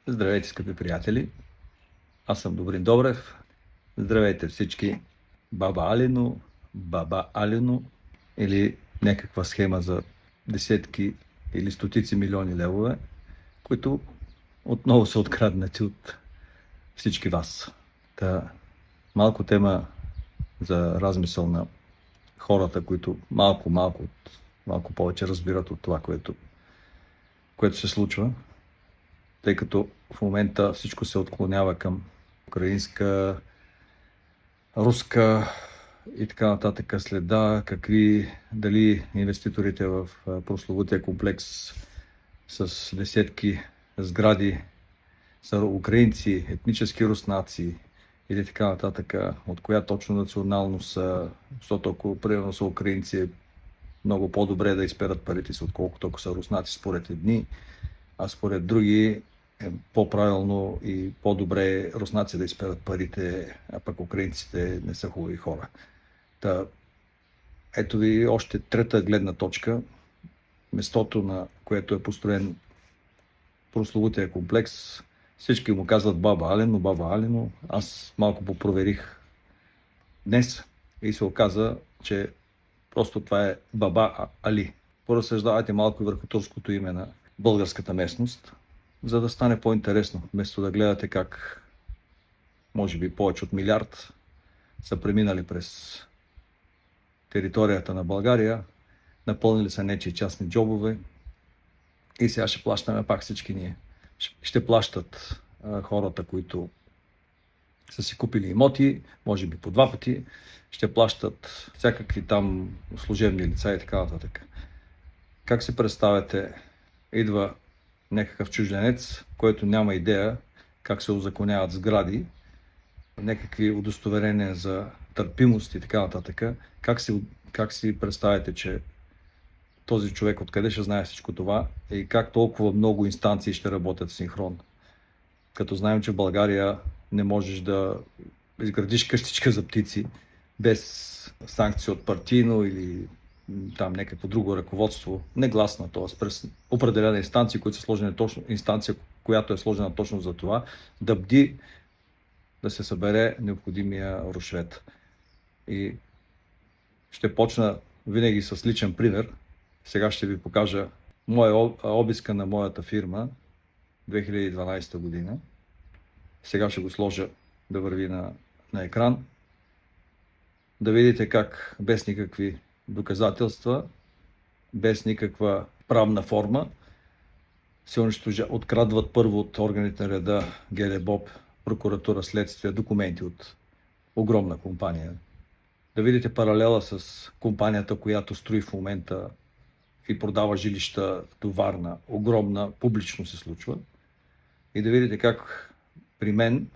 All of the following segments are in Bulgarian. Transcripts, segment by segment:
Здравейте, скъпи приятели! Аз съм Добрин Добрев. Здравейте всички баба Алино, баба Алино или някаква схема за десетки или стотици милиони левове, които отново са откраднати от всички вас. Малко тема за размисъл на хората, които малко повече разбират от това, което се случва, тъй като в момента всичко се отклонява към украинска, руска и така нататък следа, дали инвеститорите в прословутия комплекс с десетки сгради са украинци, етнически руснаци или така нататък, от коя точно националност са, защото ако примерно са украинци, е много по-добре да изперат парите си, отколкото ако са руснаци според едни, а според други е по-правилно и по-добре руснаци да изперат парите, а пък украинците не са хубави хора. Ето ви още трета гледна точка. Местото, на което е построен прословутия комплекс. Всички му казват Баба Алино. Аз малко попроверих днес и се оказа, че просто това е Баба Али. Поразсъждавайте малко и върху турското име на българската местност, за да стане по-интересно. Вместо да гледате как може би повече от милиард са преминали през територията на България, напълнили са нечии частни джобове и сега ще плащаме пак всички ние. Ще плащат хората, които са си купили имоти, може би по два пъти, ще плащат всякакви там служебни лица и така нататък. Как се представяте, идва някакъв чужденец, който няма идея как се узаконяват сгради, някакви удостоверения за търпимост и така нататък. Как си представяте, че този човек откъде ще знае всичко това и как толкова много инстанции ще работят синхронно? Като знаем, че в България не можеш да изградиш къщичка за птици без санкции от партийно или там някакво друго ръководство, негласна, т.е. през определена инстанция, която е сложена точно за това, да бди да се събере необходимия рушвет. И ще почна винаги с личен пример. Сега ще ви покажа обиска на моята фирма 2012 година. Сега ще го сложа да върви на екран. Да видите как без никакви доказателства, без никаква правна форма се открадват първо от органите на реда ГДБОП, прокуратура, следствие, документи от огромна компания. Да видите паралела с компанията, която строи в момента и продава жилища до Варна. Огромна, публично се случва. И да видите как при мен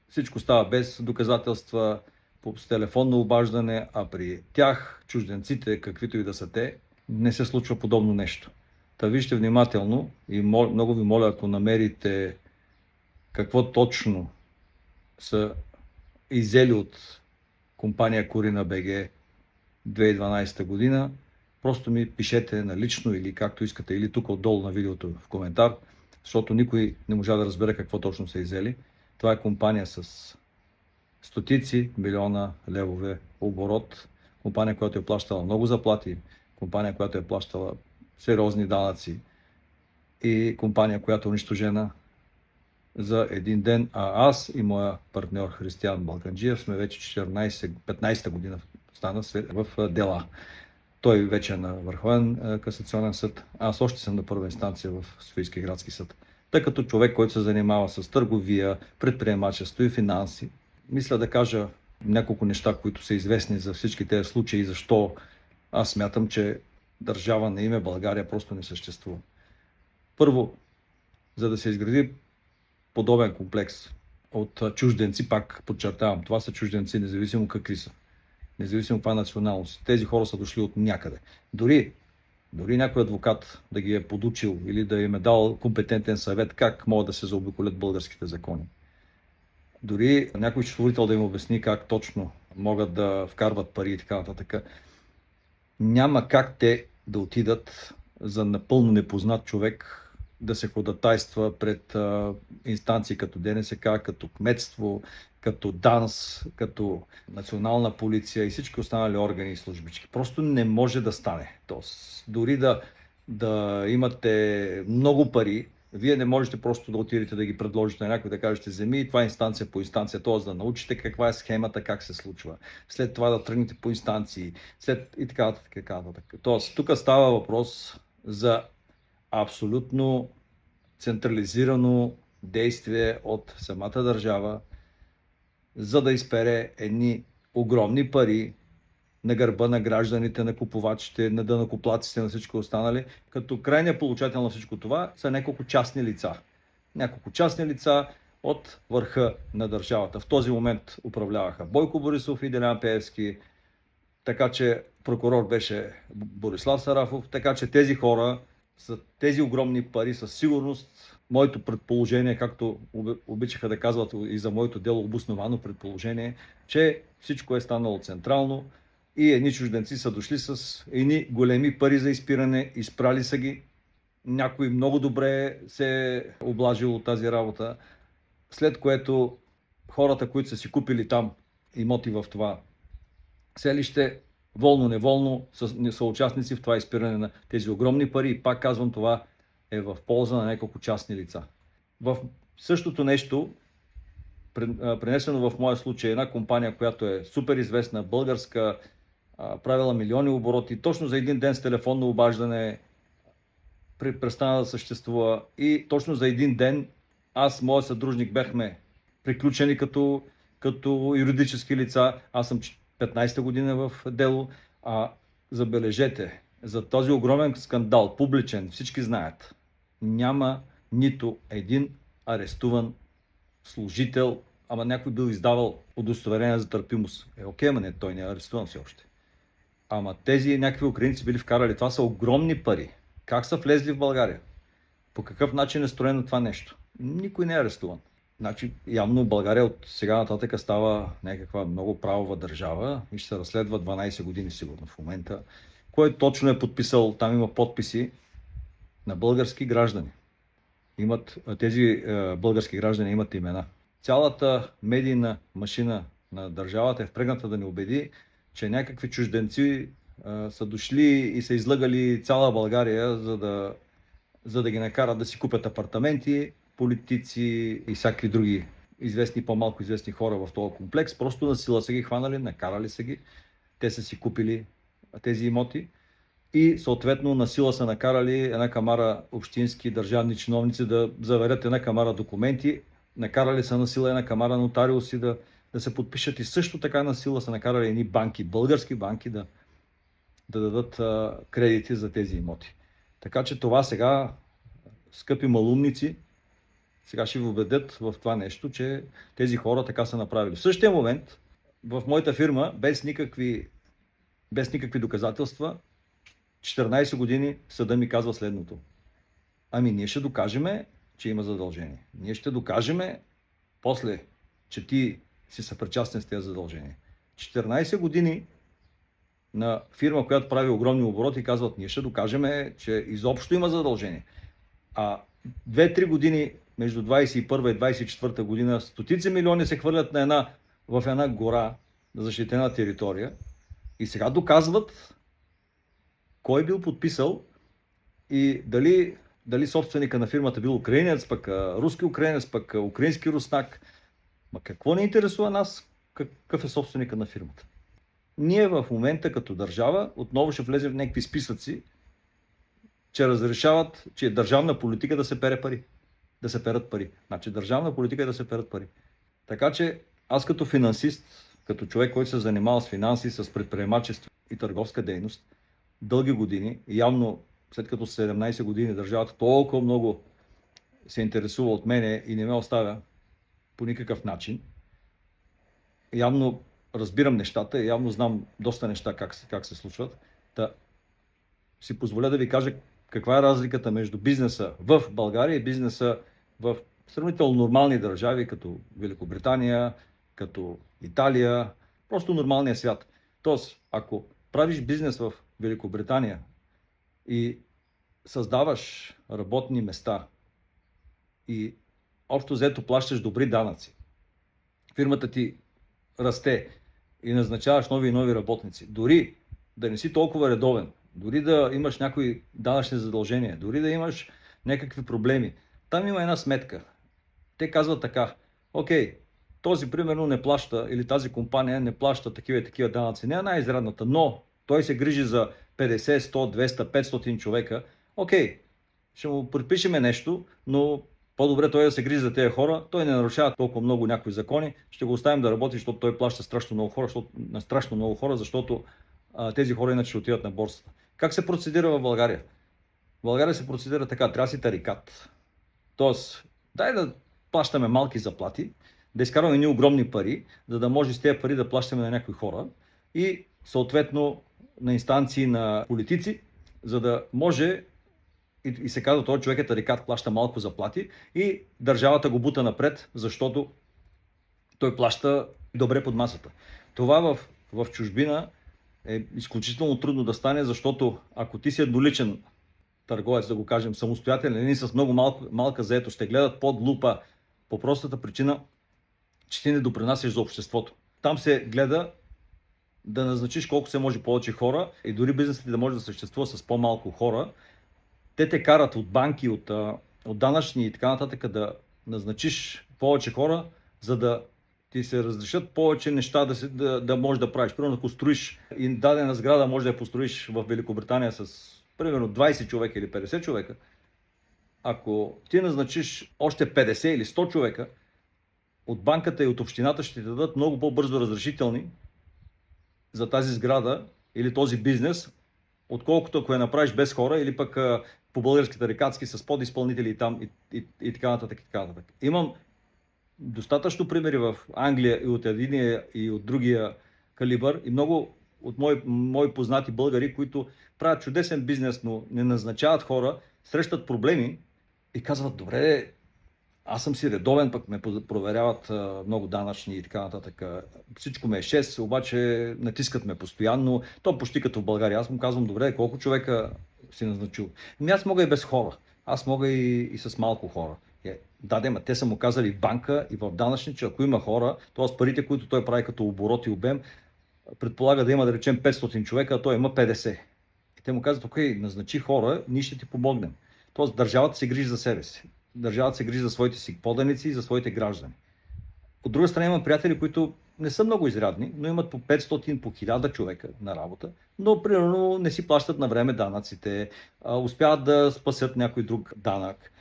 всичко става без доказателства, с телефонно обаждане, а при тях, чужденците, каквито и да са те, не се случва подобно нещо. Вижте внимателно и много ви моля, ако намерите какво точно са иззели от компания Корина БГ 2012 година, просто ми пишете налично или както искате, или тук отдолу на видеото в коментар, защото никой не можа да разбере какво точно са иззели. Това е компания с стотици милиона левове оборот, компания, която е плащала много заплати, компания, която е плащала сериозни данъци и компания, която е унищожена за един ден, а аз и моя партньор Християн Балканджиев сме вече 15-та година стана в дела. Той вече е на Върховен касационен съд, аз още съм на първа инстанция в Софийския градски съд. Тъй като човек, който се занимава с търговия, предприемачество и финанси, мисля да кажа няколко неща, които са известни за всички тези случаи, защо аз смятам, че държава на име България просто не съществува. Първо, за да се изгради подобен комплекс от чужденци, пак подчертавам, това са чужденци, независимо какви са, независимо каква националност. Тези хора са дошли от някъде. Дори някой адвокат да ги е подучил или да им е дал компетентен съвет как могат да се заобиколят българските закони. Дори някой счетоводител да им обясни как точно могат да вкарват пари и така нататък. Няма как те да отидат за напълно непознат човек да се ходатайства пред инстанции като ДНСК, като кметство, като ДАНС, като национална полиция и всички останали органи и службички. Просто не може да стане. Тоест, дори да имате много пари, вие не можете просто да отидете да ги предложите на някой, да кажете вземи и това инстанция по инстанция, т.е. да научите каква е схемата, как се случва. След това да тръгнете по инстанции, след и така нататък, така нататък. Тоест, тук става въпрос за абсолютно централизирано действие от самата държава, за да изпере едни огромни пари на гърба на гражданите, на купувачите, на данъкоплатците, на всичко останали, като крайният получател на всичко това са няколко частни лица. Няколко частни лица от върха на държавата. В този момент управляваха Бойко Борисов и Делян Пеевски, така че прокурор беше Борислав Сарафов, така че тези хора са тези огромни пари със сигурност. Моето предположение, както обичаха да казват и за моето дело обосновано предположение, че всичко е станало централно и едни чужденци са дошли с едни големи пари за изпиране, изпрали са ги. Някой много добре се е облажил от тази работа, след което хората, които са си купили там имоти в това селище, волно-неволно са участници в това изпиране на тези огромни пари. И пак казвам, това е в полза на няколко частни лица. В същото нещо, пренесено в моя случай, една компания, която е супер известна, българска, правила милиони обороти, точно за един ден с телефонно обаждане престана да съществува и точно за един ден аз, моят съдружник, бяхме приключени като юридически лица. Аз съм 15-та година в дело, забележете, за този огромен скандал, публичен, всички знаят, няма нито един арестуван служител, ама някой бил издавал удостоверение за търпимост. Окей, ама не, той не е арестуван все още. Ама тези някакви украинци били вкарали, това са огромни пари. Как са влезли в България? По какъв начин е строено това нещо? Никой не е арестуван. Значи, явно България от сега нататък става някаква много правова държава и ще се разследва 12 години сигурно в момента. Кой точно е подписал, там има подписи на български граждани. Тези български граждани имат имена. Цялата медийна машина на държавата е впрегната да ни убеди, че някакви чужденци са дошли и са излъгали цяла България, за да ги накарат да си купят апартаменти, политици и всякакви други известни, по-малко известни хора в този комплекс. Просто на сила са ги хванали, накарали са ги. Те са си купили тези имоти и съответно на сила са накарали една камара общински държавни чиновници да заверят една камара документи. Накарали са на сила една камара нотариуси да се подпишат и също така на сила са накарали едни банки, български банки да дадат кредити за тези имоти. Така че това сега, скъпи малумници, сега ще ви убедят в това нещо, че тези хора така са направили. В същия момент, в моята фирма, без никакви доказателства, 14 години съда ми казва следното. Ами ние ще докажеме, че има задължение. Ние ще докажеме после, че ти си съпричастен с тези задължения. 14 години на фирма, която прави огромни обороти, казват, ние ще докажеме, че изобщо има задължение. А 2-3 години между 21 и 24 година стотици милиони се хвърлят в една гора на защитена територия и сега доказват кой бил подписал и дали собственика на фирмата бил украинец, пък руски украинец, пък украински руснак. Ма какво ни интересува нас, какъв е собственика на фирмата? Ние в момента като държава отново ще влезем в някакви списъци, че разрешават, че е държавна политика да се пере пари. Да се перат пари. Значи държавна политика е да се перат пари. Така че аз като финансист, като човек, който се занимава с финанси, с предприемачество и търговска дейност, дълги години, явно след като 17 години държавата толкова много се интересува от мене и не ме оставя по никакъв начин, явно разбирам нещата, явно знам доста неща как се случват. Та си позволя да ви кажа каква е разликата между бизнеса в България и бизнеса в сравнително нормални държави, като Великобритания, като Италия, просто нормалния свят. Тоест, ако правиш бизнес в Великобритания и създаваш работни места и общо взето плащаш добри данъци, фирмата ти расте и назначаваш нови и нови работници, дори да не си толкова редовен, дори да имаш някои данъчни задължения, дори да имаш някакви проблеми, там има една сметка. Те казват така: окей, този примерно не плаща, или тази компания не плаща такива и такива данъци, не е най-изрядната, но той се грижи за 50, 100, 200, 500 човека. Окей, ще му предпишеме нещо, но по-добре той да се грижи за тези хора, той не нарушава толкова много някои закони, ще го оставим да работи, защото той плаща страшно много хора, защото тези хора иначе ще отиват на борсата. Как се процедира в България? В България се процедира така: трябва да си тарикат. Тоест, дай да плащаме малки заплати, да изкарваме ни огромни пари, за да може с тези пари да плащаме на някои хора и съответно на инстанции, на политици, за да може и се казва, този човек е тарикат, плаща малко заплати и държавата го бута напред, защото той плаща добре под масата. Това в чужбина е изключително трудно да стане, защото ако ти си едноличен търговец, да го кажем, самостоятелен и с много малка заетост, ще гледат под лупа по простата причина, че ти не допринасяш за обществото. Там се гледа да назначиш колко се може повече хора и дори бизнесът ти да може да съществува с по-малко хора. Те те карат от банки, от данъчни и така нататък да назначиш повече хора, за да ти се разрешат повече неща да можеш да правиш. Примерно, ако строиш и дадена сграда може да я построиш в Великобритания с примерно 20 човека или 50 човека, ако ти назначиш още 50 или 100 човека, от банката и от общината ще ти дадат много по-бързо разрешителни за тази сграда или този бизнес, отколкото ако я направиш без хора или пък по българските рекатски с подизпълнители и там и така нататък. Имам достатъчно примери в Англия и от единия и от другия калибър и много от мои познати българи, които правят чудесен бизнес, но не назначават хора, срещат проблеми и казват: добре, аз съм си редовен, пък ме проверяват много данъчни и така нататък. Всичко ме е 6, обаче натискат ме постоянно. То почти като в България. Аз му казвам: добре, колко човека си назначил? Аз мога и без хора. Аз мога и с малко хора. Да, те са му казали в банка и в данъчни, че ако има хора, т.е. парите, които той прави като оборот и обем, предполага да има, да речем, 500 човека, а той има 50. И те му казват: окей, назначи хора, ние ще ти помогнем. Тоест държавата се грижи за себе си. Държавата се грижи за своите си поданици и за своите граждани. От друга страна има приятели, които не са много изрядни, но имат по 500, по 1000 човека на работа, но примерно не си плащат на време данъците, успяват да спасят някой друг данък.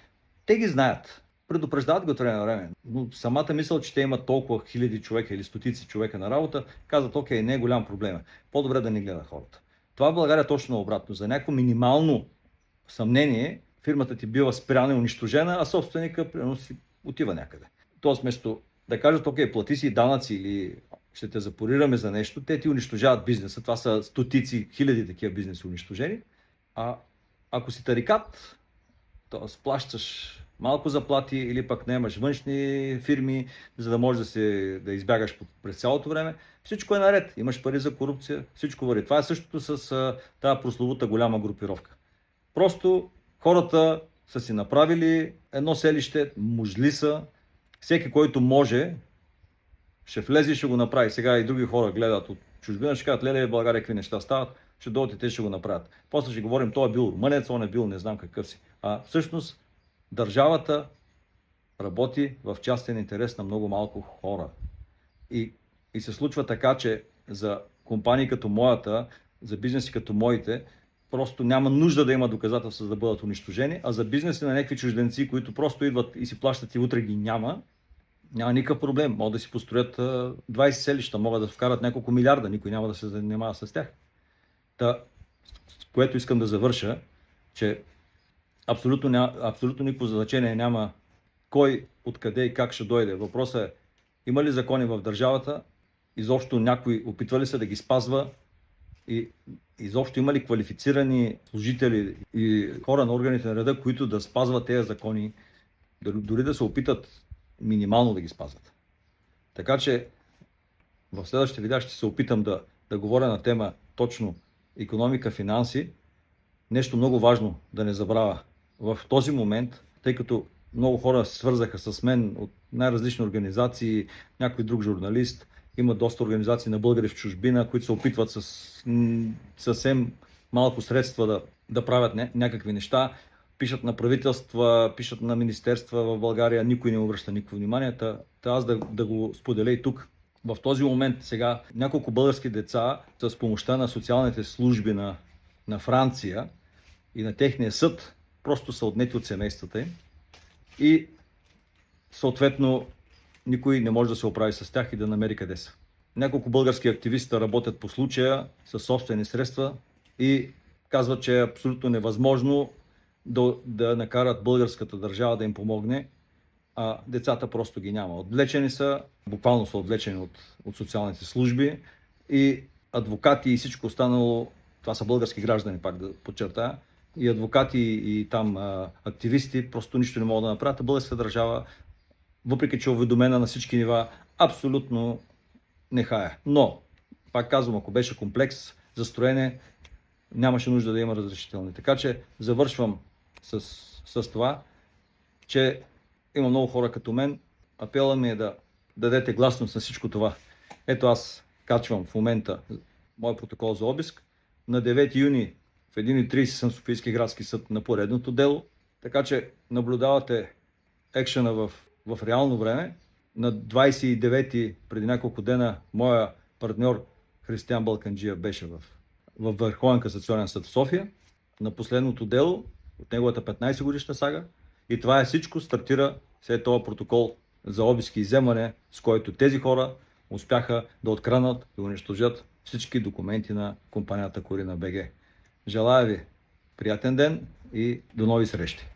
Те ги знаят, предупреждават го време на време, но самата мисъл, че те имат толкова хиляди човека или стотици човека на работа, казват: окей, не е голям проблем, по-добре да не гледа хората. Това в България е точно обратно. За някакво минимално съмнение фирмата ти бива спряна и унищожена, а собственика примерно си отива някъде. Тоест, вместо да кажат: окей, плати си данъци или ще те запорираме за нещо, те ти унищожават бизнеса. Това са стотици, хиляди такива бизнеси унищожени. А ако си тарикат, т.е. плащаш малко заплати или пък наемаш външни фирми, за да можеш да избягаш през цялото време, всичко е наред. Имаш пари за корупция, всичко върви. Това е същото с тази прословута голяма групировка. Просто хората са си направили едно селище, мужли са, всеки, който може, ще влезе и ще го направи. Сега и други хора гледат от чужбина, ще кажат: леле, в България какви неща стават, ще дойдат и те ще го направят. После ще говорим: той е бил румънец, он е бил не знам какъв си. А всъщност държавата работи в частен интерес на много малко хора. И се случва така, че за компании като моята, за бизнеси като моите, просто няма нужда да има доказателства за да бъдат унищожени, а за бизнеси на някакви чужденци, които просто идват и си плащат и утре ги няма никакъв проблем. Могат да си построят 20 селища, могат да вкарат няколко милиарда, никой няма да се занимава с тях. С което искам да завърша, че абсолютно никакво значение няма кой, откъде и как ще дойде. Въпросът е: има ли закони в държавата, изобщо някой опитва ли се да ги спазва и изобщо има ли квалифицирани служители и хора на органите на реда, които да спазват тези закони, дори да се опитат минимално да ги спазват. Така че в следващите видеа ще се опитам да говоря на тема точно икономика, финанси. Нещо много важно да не забравя в този момент, тъй като много хора се свързаха с мен от най-различни организации, някой друг журналист. Има доста организации на българи в чужбина, които се опитват с съвсем малко средства да правят някакви неща. Пишат на правителства, пишат на министерства в България, никой не обръща никакво внимание. Аз да го споделя и тук. В този момент сега няколко български деца с помощта на социалните служби на Франция и на техния съд просто са отнети от семействата им и съответно никой не може да се оправи с тях и да намери къде са. Няколко български активисти работят по случая със собствени средства и казват, че е абсолютно невъзможно да накарат българската държава да им помогне, а децата просто ги няма. Отвлечени са, буквално са отвлечени от социалните служби и адвокати и всичко останало, това са български граждани, пак да подчертая, и адвокати и там активисти просто нищо не могат да направят. Българската държава, въпреки че е уведомена на всички нива, абсолютно не хая. Но, пак казвам, ако беше комплекс за строене, нямаше нужда да има разрешителни. Така че завършвам с това, че има много хора като мен. Апела ми е да дадете гласност на всичко това. Ето аз качвам в момента мой протокол за обиск. На 9 юни в 1:30 съм в Софийски градски съд на поредното дело. Така че наблюдавате екшена в реално време. На 29 преди няколко дена моя партньор Християн Балканджиев беше в Върховен касационен съд в София на последното дело от неговата 15 годишна сага. И това е всичко, стартира след този протокол за обиск и изземване, с който тези хора успяха да откранат и унищожат всички документи на компанията Корина БГ. Желая ви приятен ден и до нови срещи!